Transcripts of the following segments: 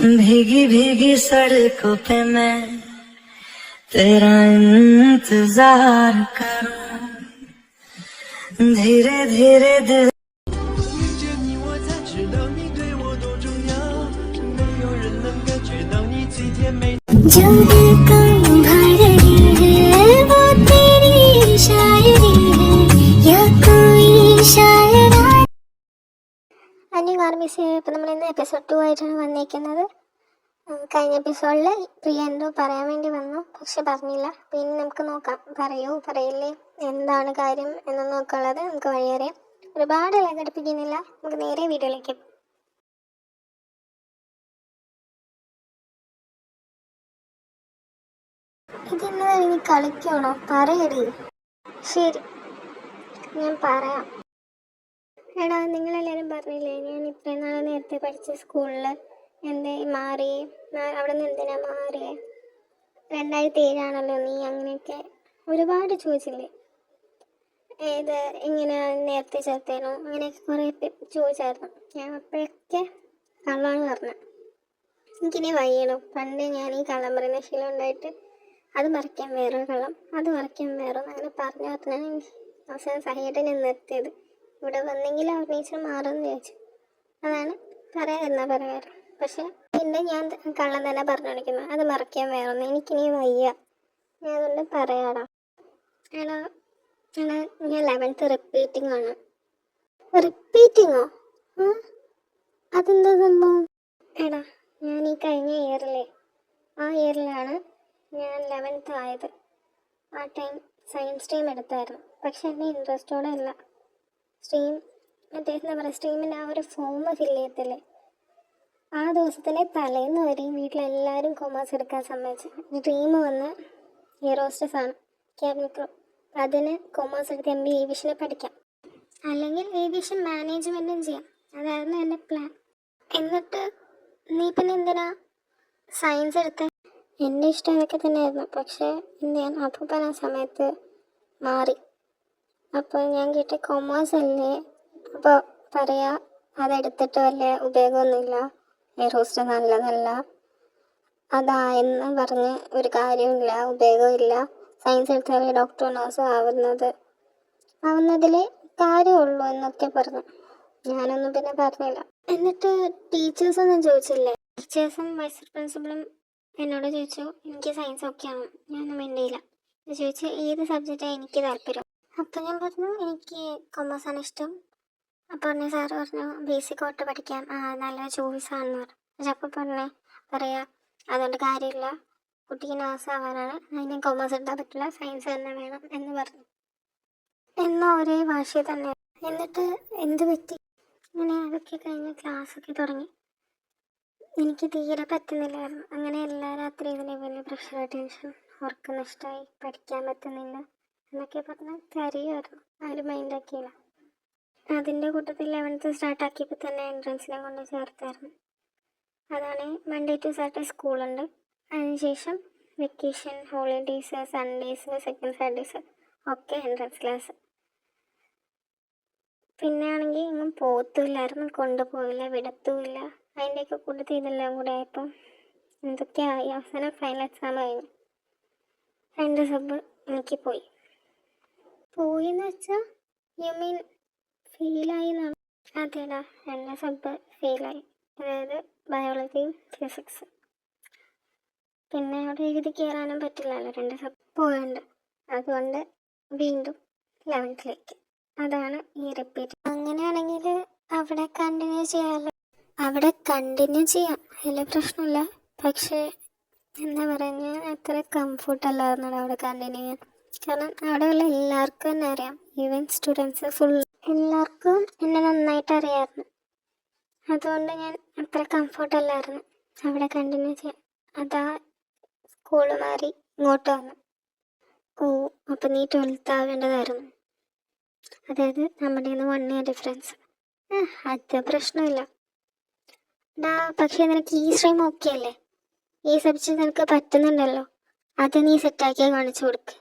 भीगी भीगी सड़कों पे मैं तेरा इंतजार करूं, धीरे धीरे दिल जो दिल को भा रही है वो तेरी शायरी है या कोई शायरा. മിസ് ഇപ്പം നമ്മളിന്ന് എപ്പിസോഡ് 2 ആയിട്ടാണ് വന്നിരിക്കുന്നത്. കഴിഞ്ഞ എപ്പിസോഡിൽ പ്രിയ എന്തോ പറയാൻ വേണ്ടി വന്നു, പക്ഷെ പറഞ്ഞില്ല. പിന്നെ നമുക്ക് നോക്കാം, പറയൂ പറയില്ലേ, എന്താണ് കാര്യം എന്ന് നോക്കാനുള്ളത് നമുക്ക് വഴിയറിയാം. ഒരുപാട് ഘടിപ്പിക്കുന്നില്ല, നമുക്ക് നേരെ വീഡിയോയിലേക്ക്. ഇതിന്ന് കഴിഞ്ഞ് കളിക്കണോ? പറയടി. ശരി, ഞാൻ പറയാം. എടാ, നിങ്ങളെല്ലാവരും പറഞ്ഞില്ലേ ഞാൻ ഇത്രയും നാളെ നേരത്തെ പഠിച്ച സ്കൂളിൽ എന്തേ മാറിയേ, അവിടെ നിന്ന് എന്തിനാ മാറിയേ, 2007 നീ, അങ്ങനെയൊക്കെ ഒരുപാട് ചോദിച്ചില്ലേ. ഏത് ഇങ്ങനെ നേരത്തെ ചേർത്തേനോ, അങ്ങനെയൊക്കെ കുറേ ചോദിച്ചായിരുന്നു. ഞാൻ അപ്പോഴൊക്കെ കള്ളമാണ് പറഞ്ഞത്. എനിക്കിനി വയ്യണം. പണ്ട് ഞാൻ ഈ കള്ളം പറയുന്ന ശീലം ഉണ്ടായിട്ട് അത് മറിക്കാൻ വേറൊരു കള്ളം, അത് മറിക്കാൻ വേറൊന്നും, അങ്ങനെ പറഞ്ഞാണ് അവസാനം സഹിയായിട്ട് ഞാൻ നിർത്തിയത്. ഇവിടെ വന്നെങ്കിൽ ആ ടീച്ചർ മാറുമെന്ന് ചോദിച്ചു. അതാണ് പറയാറ്. പക്ഷെ പിന്നെ ഞാൻ കള്ളം തന്നെ പറഞ്ഞുകൊണ്ടിരിക്കുന്നത്, അത് മറക്കാൻ വേറൊന്നും. എനിക്കിനി വയ്യ, ഞാൻ അതുകൊണ്ട് പറയാടാ. എടാ ഞാൻ 11th റിപ്പീറ്റിംഗ് ആണ്. റിപ്പീറ്റിങ്ങോ? അതെന്താ സംഭവം? എടാ, ഞാൻ ഈ കഴിഞ്ഞ ഇയറിലാണ് ഞാൻ 11th ആയത്. ആ ടൈം സയൻസ് സ്ട്രീം എടുത്തായിരുന്നു. പക്ഷെ എൻ്റെ ഇൻട്രസ്റ്റോടെ അല്ല. സ്ട്രീമിൻ്റെ ആ ഒരു ഫോം ഫില്ല് ചെയ്യത്തില്ലേ, ആ ദിവസത്തിൻ്റെ തലേന്ന് വരെയും വീട്ടിലെല്ലാവരും കൊമേഴ്സ് എടുക്കാൻ സമ്മതിച്ചു. ഡ്രീം വന്ന് എയറോസ്റ്റസ് ആണ്, ക്യാബിൻ ക്രൂ. അതിന് കൊമേഴ്സ് എടുത്ത് MBA ഏവിയേഷന് പഠിക്കാം, അല്ലെങ്കിൽ ഏവിയേഷൻ മാനേജ്മെൻറ്റും ചെയ്യാം. അതായിരുന്നു എൻ്റെ പ്ലാൻ. എന്നിട്ട് നീ പിന്നെ എന്തിനാ സയൻസ് എടുത്തേ? എൻ്റെ ഇഷ്ടം അതൊക്കെ തന്നെയായിരുന്നു. പക്ഷേ ഞാൻ അപ്പൂപ്പൻ ആ സമയത്ത് മാറി. അപ്പോൾ ഞാൻ കേട്ട കൊമേഴ്സ് അല്ലേ, അപ്പോൾ പറയാ അതെടുത്തിട്ട് വലിയ ഉപയോഗമൊന്നുമില്ല, എയർ ഹോസ്റ്റസ് നല്ലതല്ല, അതാ എന്ന് പറഞ്ഞ് ഒരു കാര്യമില്ല, ഉപയോഗമില്ല. സയൻസ് എടുത്താൽ ഡോക്ടർ നഴ്സ് ആവുന്നതിൽ കാര്യമുള്ളൂ എന്നൊക്കെ പറഞ്ഞു. ഞാനൊന്നും പിന്നെ പറഞ്ഞില്ല. എന്നിട്ട് ടീച്ചേഴ്സൊന്നും ചോദിച്ചില്ലേ? ടീച്ചേഴ്സും വൈസ് പ്രിൻസിപ്പളും എന്നോട് ചോദിച്ചു എനിക്ക് സയൻസ് ഓക്കെയാണ്. ഞാനൊന്നും വേണ്ടിയില്ല. ചോദിച്ചു ഏത് സബ്ജക്റ്റാണ് എനിക്ക് താല്പര്യം. അപ്പം ഞാൻ പറഞ്ഞു എനിക്ക് കൊമേഴ്സാണ് ഇഷ്ടം. അപ്പോൾ സാറ് പറഞ്ഞു ബേസിക് തൊട്ട് പഠിക്കാം, നല്ല ചോയ്സാണെന്ന് പറഞ്ഞു. പക്ഷെ അപ്പോൾ പറയാ അതുകൊണ്ട് കാര്യമില്ല, കുട്ടിക്ക് നഴ്സ് ആവാനാണ്, അതിന് കൊമേഴ്സ് എടുത്താൽ പറ്റില്ല, സയൻസ് തന്നെ വേണം എന്ന് പറഞ്ഞു. എന്നാൽ ഒരേ ഭാഷയിൽ തന്നെ. എന്നിട്ട് എന്ത് പറ്റി? അങ്ങനെ അതൊക്കെ കഴിഞ്ഞ് ക്ലാസ്സൊക്കെ തുടങ്ങി. എനിക്ക് തീരെ പറ്റുന്നില്ലായിരുന്നു. അങ്ങനെ എല്ലാ രാത്രി ഇതിനെ വലിയ പ്രഷർ, ടെൻഷൻ, ഉറക്കം നഷ്ടമായി, പഠിക്കാൻ പറ്റുന്നില്ല എന്നൊക്കെ പറഞ്ഞ് കരയുമായിരുന്നു. ആരും മൈൻഡാക്കിയില്ല. അതിൻ്റെ കൂട്ടത്തിൽ 11th സ്റ്റാർട്ടാക്കിയപ്പോൾ തന്നെ എൻട്രൻസിനെ കൊണ്ട് ചേർത്തായിരുന്നു. അതാണ് മൺഡേ ടു സാറ്റർഡേ സ്കൂളുണ്ട്, അതിനുശേഷം vacation, holidays, Sundays, second Saturdays ഒക്കെ എൻട്രൻസ് ക്ലാസ്. പിന്നെ ആണെങ്കിൽ ഒന്നും പോത്തുമില്ലായിരുന്നു, കൊണ്ടുപോയില്ല, വിടത്തുമില്ല. അതിൻ്റെയൊക്കെ കൂട്ടത്തിൽ ഇതെല്ലാം കൂടെ ആയപ്പോൾ എന്തൊക്കെയായി. അവസാനം ഫൈനൽ എക്സാം കഴിഞ്ഞു. 2 സബ് എനിക്ക് പോയിന്ന് വെച്ചാൽ യു മീൻ ഫെയിലായി എന്നാണ്? അതേടാ, 2 സബ് ഫെയിലായി. അതായത് ബയോളജിയും ഫിസിക്സും. പിന്നെ അവിടെ എഴുതി കയറാനും പറ്റില്ലല്ലോ, 2 സബ് പോയുണ്ട്. അതുകൊണ്ട് വീണ്ടും 11th അതാണ് ഈ റിപ്പീറ്റ്. അങ്ങനെയാണെങ്കിൽ അവിടെ കണ്ടിന്യൂ ചെയ്യാമല്ലോ. അവിടെ കണ്ടിന്യൂ ചെയ്യാം, അതിൽ പ്രശ്നമില്ല. പക്ഷേ എന്താ പറയുക, ഞാൻ അത്ര കംഫർട്ടല്ലായിരുന്നു അവിടെ കണ്ടിന്യൂ ചെയ്യാൻ. കാരണം അവിടെയുള്ള എല്ലാവർക്കും തന്നെ അറിയാം, ഈവൻ സ്റ്റുഡൻസ് ഫുൾ എല്ലാവർക്കും എന്നെ നന്നായിട്ട് അറിയാമായിരുന്നു. അതുകൊണ്ട് ഞാൻ അത്ര കംഫർട്ടല്ലായിരുന്നു അവിടെ കണ്ടിന്യൂ ചെയ്യാൻ. അതാ സ്കൂൾ മാറി ഇങ്ങോട്ട് വന്നു. അപ്പം നീ 12th ആവേണ്ടതായിരുന്നു. അതായത് നമ്മുടെ 1 year ഡിഫറൻസ്. അത് പ്രശ്നമില്ല. പക്ഷേ നിനക്ക് ഈ സ്ട്രീം ഓക്കെ അല്ലേ? ഈ സബ്ജക്റ്റ് നിനക്ക് പറ്റുന്നുണ്ടല്ലോ, അത് നീ സെറ്റാക്കിയാൽ കാണിച്ചു കൊടുക്ക്.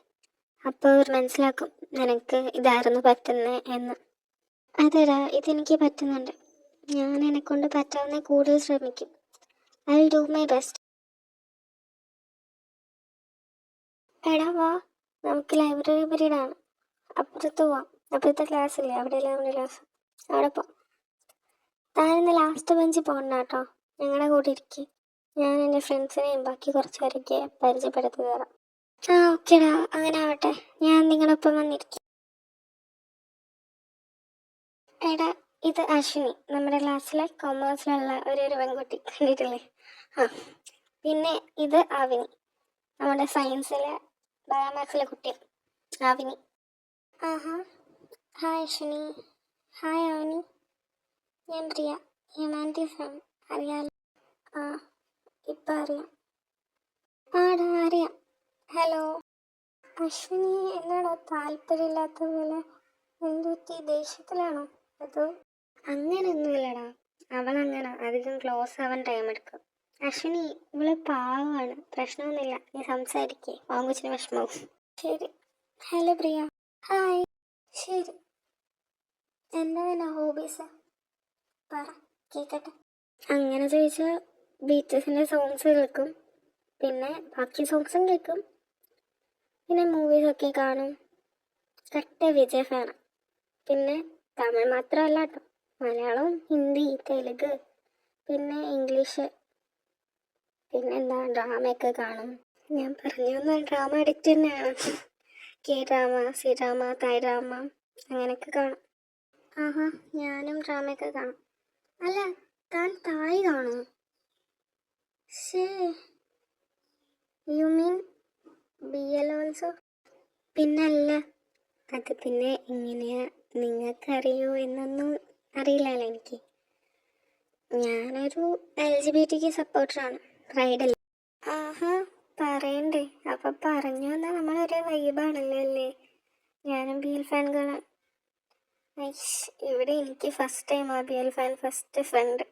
അപ്പോൾ അവർ മനസ്സിലാക്കും നിനക്ക് ഇതായിരുന്നു പറ്റുന്നത് എന്ന്. അതെടാ, ഇതെനിക്ക് പറ്റുന്നുണ്ട്. ഞാൻ എന്നെക്കൊണ്ട് പറ്റാവുന്ന കൂടുതൽ ശ്രമിക്കും. I do my best. എടാ വാ, നമുക്ക് ലൈബ്രറി പീരീഡ് ആണ്. അപ്പുറത്ത് പോവാം. അപ്പുറത്തെ ക്ലാസ്സില്ലേ, അവിടെയല്ലേ നമ്മുടെ ക്ലാസ്, അവിടെ പോവാം. താനിന്ന് ലാസ്റ്റ് ബെഞ്ചിൽ പോകണ്ട കേട്ടോ, ഞങ്ങളുടെ കൂടെ ഇരിക്കും. ഞാൻ എൻ്റെ ഫ്രണ്ട്സിനെയും ബാക്കി കുറച്ച് പേരൊക്കെ പരിചയപ്പെടുത്തി തരാം. ആ ഓക്കേടാ, അങ്ങനെ ആവട്ടെ. ഞാൻ നിങ്ങളൊപ്പം വന്നിരിക്കും. എടാ, ഇത് അശ്വിനി, നമ്മുടെ ക്ലാസ്സിലെ കൊമേഴ്സിലുള്ള ഒരു പെൺകുട്ടി, കണ്ടിട്ടില്ലേ? ആ പിന്നെ ഇത് ആവിനി, നമ്മുടെ സയൻസിലെ ബയോമാക്സിലെ കുട്ടി ആവിനി. ആഹാ, ഹായ് അശ്വിനി. ഹായ് ആവിനി. ഞാൻ പ്രിയ, ഹ്യൂമാനിറ്റീസ് ആണ്, അറിയാലോ? ആ ഇപ്പം അറിയാം. ആടാ അറിയാം. ഹലോ അശ്വിനി, എന്നാടോ താല്പര്യമില്ലാത്ത പോലെ? എന്തുപറ്റി, ദേഷ്യത്തിലാണോ? അതോ? അങ്ങനെയൊന്നുമില്ലടാ, അവളങ്ങനെ അധികം ക്ലോസ് ആവാൻ ടൈം എടുക്കും. അശ്വിനി, ഇവള് പാവമാണ്, പ്രശ്നമൊന്നുമില്ല. നീ സംസാരിക്കേ, വാങ്ങിച്ചിന് വിഷമവും. ശരി. ഹലോ പ്രിയ. ഹായ്. ശരി, എന്താ ഹോബീസ് പറ, കേൾക്കട്ടെ. അങ്ങനെ ചോദിച്ചാൽ ബീച്ചസിൻ്റെ സോങ്സ് കേൾക്കും, പിന്നെ ബാക്കി സോങ്സും കേൾക്കും, പിന്നെ മൂവീസൊക്കെ കാണും. കട്ട വിജയ് ഫാനാണ്. പിന്നെ തമിഴ് മാത്രമല്ല കേട്ടോ, മലയാളം, ഹിന്ദി, തെലുങ്ക്, പിന്നെ ഇംഗ്ലീഷ്, പിന്നെന്താ ഡ്രാമയൊക്കെ കാണും. ഞാൻ പറഞ്ഞു ഡ്രാമ അഡിക്റ്റ് തന്നെയാണ്. കെ ഡ്രാമ, സി ഡ്രാമ, തായ് ഡ്രാമ, അങ്ങനെയൊക്കെ കാണും. ആഹാ, ഞാനും ഡ്രാമയൊക്കെ കാണും. അല്ല, താൻ തായ് കാണുമോ? ശേ, യു മീൻ BL ഓൾസോ? പിന്നല്ല, അത് പിന്നെ എങ്ങനെയാ നിങ്ങൾക്കറിയോ എന്നൊന്നും അറിയില്ലല്ലോ എനിക്ക്. ഞാനൊരു LGBT സപ്പോർട്ടറാണ്, പ്രൈഡല്ല. ആഹാ, പറയണ്ടേ? അപ്പം പറഞ്ഞു വന്നാൽ നമ്മളൊരേ വൈബാണല്ലോ അല്ലേ? ഞാനും BL ഫാൻ കാണാം. ഇവിടെ എനിക്ക് first time BL fan, first friend.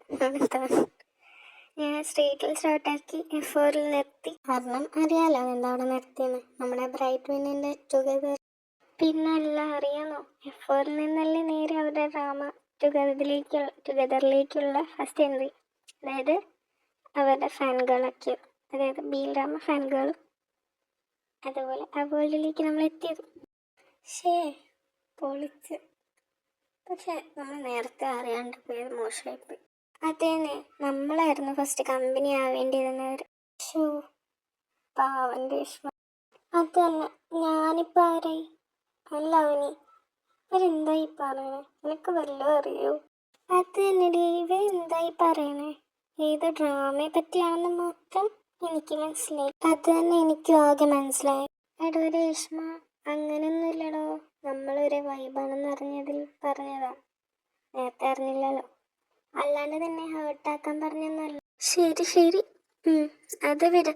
ഞാൻ സ്ട്രീറ്റിൽ സ്റ്റാർട്ടാക്കി F4 നിർത്തി. കാരണം അറിയാലോ എന്താ അവിടെ നിർത്തിയെന്ന്, നമ്മുടെ ബ്രൈറ്റ് വിന്നിൻ്റെ ടുഗദർ. പിന്നെല്ലാം അറിയാമോ, F4 നിന്നല്ലേ നേരെ അവരുടെ ഡ്രാമ ടുഗദറിലേക്കുള്ള ഫസ്റ്റ് എൻട്രി. അതായത് അവരുടെ ഫാൻകളൊക്കെ, അതായത് BL ഡ്രാമ ഫാൻകളും, അതുപോലെ ആ വേൾഡിലേക്ക് നമ്മൾ എത്തിയത്. ശേ, പൊളിച്ച്. പക്ഷെ നമ്മൾ നേരത്തെ അറിയാണ്ട് പോയത് മോശമായിപ്പോയി. അതേന്നെ, നമ്മളായിരുന്നു ഫസ്റ്റ് കമ്പനി ആവേണ്ടിയിരുന്നവർ. ഷോ, പാവൻ്റെ വിഷമം. അത് തന്നെ, ഞാനിപ്പോൾ ആരായി? അല്ല അവനി, ഇവരെന്തായി പറയണേ? നിനക്ക് വല്ലതും അറിയോ? അത് തന്നെ ഇവരെന്തായി പറയണേ? ഏത് ഡ്രാമയെ പറ്റിയാണെന്ന് മാത്രം എനിക്ക് മനസ്സിലായി. അത് തന്നെ എനിക്കും ആകെ മനസ്സിലായി. എടോ രേഷ്മ, അങ്ങനെയൊന്നുമില്ലടോ, നമ്മളൊരു വൈബാണെന്ന് അറിഞ്ഞതിൽ പറഞ്ഞതാ. നേരത്തെ അറിഞ്ഞില്ലല്ലോ, അല്ലാണ്ട് തന്നെ ഹേർട്ടാക്കാൻ പറഞ്ഞൊന്നുമല്ല. ശരി ശരി, അത് വിട്.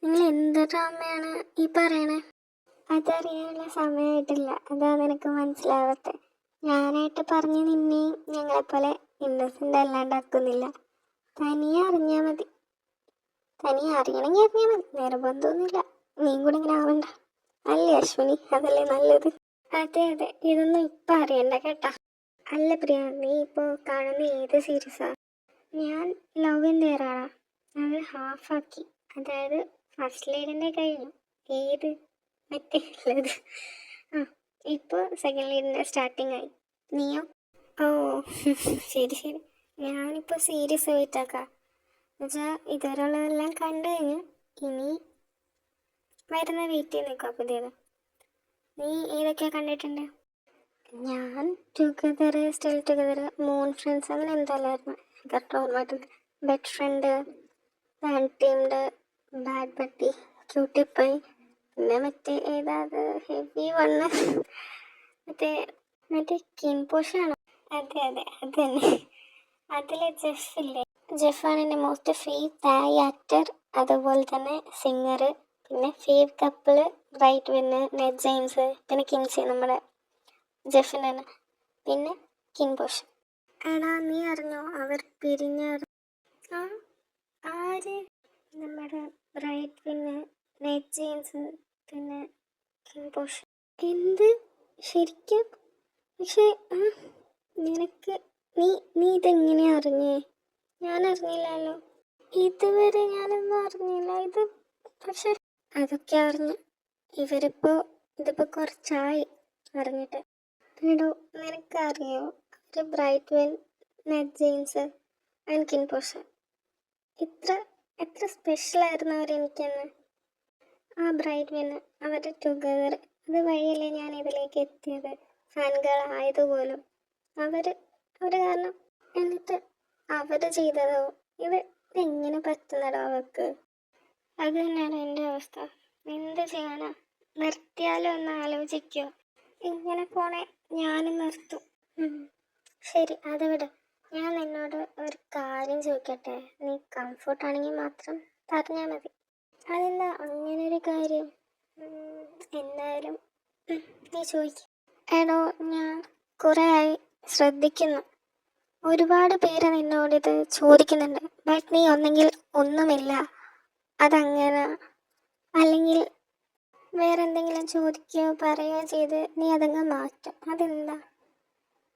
നിങ്ങൾ എന്ത് ഡ്രാമയാണ് ഈ പറയണേ? അതറിയാനുള്ള സമയമായിട്ടില്ല, അതാ നിനക്ക് മനസ്സിലാവട്ടെ. ഞാനായിട്ട് പറഞ്ഞ് നിന്നെയും ഞങ്ങളെപ്പോലെ ഇന്നസെൻ്റ് അല്ലാണ്ടാക്കുന്നില്ല. തനിയെ അറിഞ്ഞാൽ മതി. തനിയെ അറിയണമെങ്കിൽ അറിഞ്ഞാൽ മതി, നിർബന്ധമൊന്നുമില്ല. നീയും കൂടെ ഇങ്ങനെ ആവണ്ട അല്ലേ അശ്വിനി? അതല്ലേ നല്ലത്. അതെ അതെ, ഇതൊന്നും ഇപ്പം അറിയണ്ട കേട്ടാ. അല്ല പ്രിയ, നീ ഇപ്പോൾ കാണുന്ന ഏത് സീരീസാ? ഞാൻ ലവ് ഇൻ ദെയർ ആളാ. അത് ഹാഫാക്കി, അതായത് ഫസ്റ്റ് ലീഡിൻ്റെ കഴിഞ്ഞു. ഏത്? മറ്റേ ഉള്ളത്. ആ, ഇപ്പോൾ സെക്കൻഡ് ലീഡിൻ്റെ സ്റ്റാർട്ടിങ് ആയി. നീയോ? ഓ ശരി ശരി. ഞാനിപ്പോൾ സീരീസ് വെയിറ്റാക്കാം. എന്നുവെച്ചാൽ ഇതുവരെയുള്ളതെല്ലാം കണ്ടു കഴിഞ്ഞു, ഇനി വരുന്ന വെയിറ്റ് ചെയ്ത് നിൽക്കുക പുതിയത്. നീ ഏതൊക്കെയാണ് കണ്ടിട്ടുണ്ട്? ഞാൻ together, still together, moon friends, അങ്ങനെ എന്തല്ലായിരുന്നു കറക്റ്റ് ഓർമ്മ. Bed friend, bad teamed, bad buddy, cutie pie, പിന്നെ മറ്റേ ഏതാ ഹെവി വണ്ണ്, മറ്റേ മറ്റേ കിൻ പോഷാണോ? അതെ അതെ, അത് തന്നെ. അതിലെ ജെഫില്ലേ, ജെഫാണ് എൻ്റെ മോസ്റ്റ് ഫേവ് തായ് ആക്ടർ, അതുപോലെ തന്നെ സിംഗർ. പിന്നെ fav couple Bright Win, Net James, പിന്നെ കിൻസി, നമ്മുടെ ജെഫിൻ്റെ തന്നെ, പിന്നെ കിൻ പോഷ്. എടാ നീ അറിഞ്ഞോ, അവർ പിരിഞ്ഞായിരുന്നു. ആ, ആര്? നമ്മുടെ ബ്രൈറ്റ് വിന്ന്, നെറ്റ് ജെയിംസ്, പിന്നെ കിൻ പോഷ്. എന്ത്, ശരിക്കും? പക്ഷേ നിനക്ക് നീ നീ ഇതെങ്ങനെയാ അറിഞ്ഞേ? ഞാൻ അറിഞ്ഞില്ലല്ലോ. ഇതുവരെ ഞാനൊന്നും അറിഞ്ഞില്ല ഇത്. പക്ഷെ അതൊക്കെ അറിഞ്ഞു. ഇതിപ്പോ കുറച്ചായി അറിഞ്ഞിട്ട്. എടോ, നിനക്കറിയോ ഒരു ബ്രൈറ്റ് വെൻ, നെറ്റ് ജെയിംസ് ആൻഡ് കിൻ പോഷൻ എത്ര സ്പെഷ്യലായിരുന്നു അവരെനിക്കെന്ന്. ആ ബ്രൈറ്റ് വെന്ന് അവരുടെ ടുഗദർ അത് വഴിയല്ലേ ഞാൻ ഇതിലേക്ക് എത്തിയത്, ഫാൻകളായതുപോലും അവർ കാരണം. എന്നിട്ട് അവർ ചെയ്തതോ ഇതെങ്ങനെ പറ്റുന്നടോ അവർക്ക്? അത് തന്നെയാണ് എൻ്റെ അവസ്ഥ. എന്ത് ചെയ്യാനാ? നിർത്തിയാലോ എന്ന് ആലോചിക്കോ. ഇങ്ങനെ പോണേ ഞാനും നിർത്തും. ശരി, അത് വിട്. ഞാൻ നിന്നോട് ഒരു കാര്യം ചോദിക്കട്ടെ? നീ കംഫർട്ടാണെങ്കിൽ മാത്രം പറഞ്ഞാൽ മതി. അതെന്താ അങ്ങനൊരു കാര്യം? എന്തായാലും നീ ചോദിക്കും. എടോ, ഞാൻ കുറേ ആയി ശ്രദ്ധിക്കുന്നു. ഒരുപാട് പേര് നിന്നോടിത് ചോദിക്കുന്നുണ്ട്. ബട്ട് നീ ഒന്നെങ്കിൽ ഒന്നുമില്ല, അതങ്ങനെ, അല്ലെങ്കിൽ വേറെ എന്തെങ്കിലും ചോദിക്കുകയോ പറയുകയോ ചെയ്ത് നീ അതങ്ങ് മാറ്റും. അതെന്താ?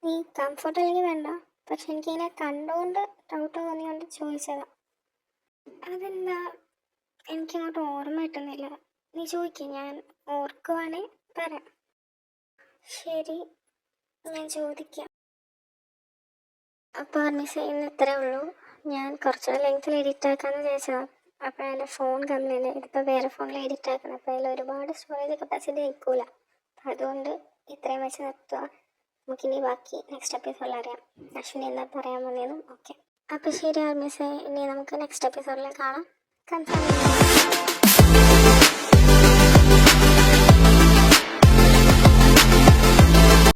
നീ കംഫർട്ട് അല്ലെങ്കിൽ വേണ്ട, പക്ഷെ എനിക്കിങ്ങനെ കണ്ടുകൊണ്ട് ഡൗട്ട് തോന്നിയോണ്ട് ചോദിച്ചതാ. അതെന്താ? എനിക്കങ്ങോട്ട് ഓർമ്മ കിട്ടുന്നില്ല. നീ ചോദിക്കും, ഞാൻ ഓർക്കുവാണേ പറയാം. ശരി, ഞാൻ ചോദിക്കാം. അപ്പോൾ മിസ് ഇന്ന് ഇത്രേ ഉള്ളൂ. ഞാൻ കുറച്ചുകൂടെ ലെങ്ത്തിൽ എഡിറ്റ് ആക്കാമെന്ന് വിചാരിച്ചതാണ്. അപ്പോൾ എൻ്റെ ഫോൺ കംപ്ലൈൻറ്റ്, ഇതിപ്പോൾ വേറെ ഫോണിൽ എഡിറ്റ് ആക്കണം. അപ്പോൾ അതിൽ ഒരുപാട് സ്റ്റോറേജ് കപ്പാസിറ്റി ആയിക്കൂല. അപ്പം അതുകൊണ്ട് ഇത്രയും വെച്ച് നിർത്തുക. നമുക്കിനി ബാക്കി നെക്സ്റ്റ് എപ്പിസോഡിൽ അറിയാം. അശ്വിനി എന്താ പറയാൻ വന്നതെന്നും. ഓക്കെ, അപ്പോൾ ശരി മിസ്സേ, ഇനി നമുക്ക് നെക്സ്റ്റ് എപ്പിസോഡിൽ കാണാം. കൺഫേം.